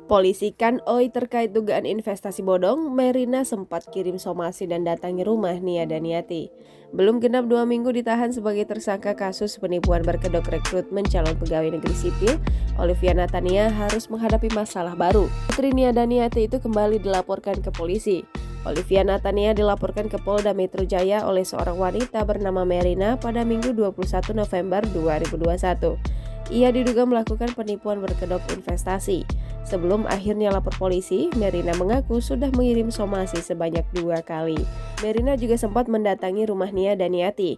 Polisi Oi terkait dugaan investasi bodong, Merina sempat kirim somasi dan datangi rumah Nia Daniati. Belum genap 2 minggu ditahan sebagai tersangka kasus penipuan berkedok rekrutmen calon pegawai negeri sipil, Olivia Natania harus menghadapi masalah baru. Putri Nia Daniati itu kembali dilaporkan ke polisi. Olivia Natania dilaporkan ke Polda Metro Jaya oleh seorang wanita bernama Merina pada Minggu 21 November 2021. Ia diduga melakukan penipuan berkedok investasi. Sebelum akhirnya lapor polisi, Merina mengaku sudah mengirim somasi sebanyak 2 kali. Merina juga sempat mendatangi rumah Nia Daniati.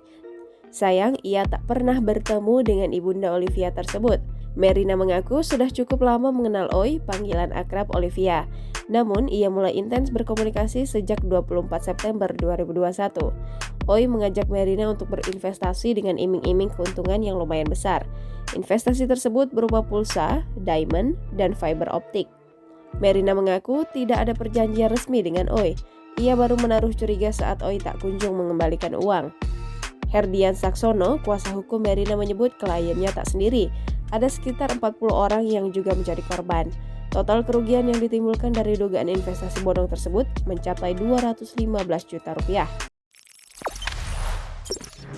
Sayang, ia tak pernah bertemu dengan ibunda Olivia tersebut. Merina mengaku sudah cukup lama mengenal Oi, panggilan akrab Olivia. Namun, ia mulai intens berkomunikasi sejak 24 September 2021. Oi mengajak Merina untuk berinvestasi dengan iming-iming keuntungan yang lumayan besar. Investasi tersebut berupa pulsa, diamond, dan fiber optik. Merina mengaku tidak ada perjanjian resmi dengan Oi. Ia baru menaruh curiga saat Oi tak kunjung mengembalikan uang. Herdian Saksono, kuasa hukum Merina menyebut kliennya tak sendiri. Ada sekitar 40 orang yang juga menjadi korban. Total kerugian yang ditimbulkan dari dugaan investasi bodong tersebut mencapai 215 juta rupiah.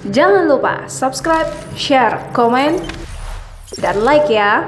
Jangan lupa subscribe, share, komen, dan like ya.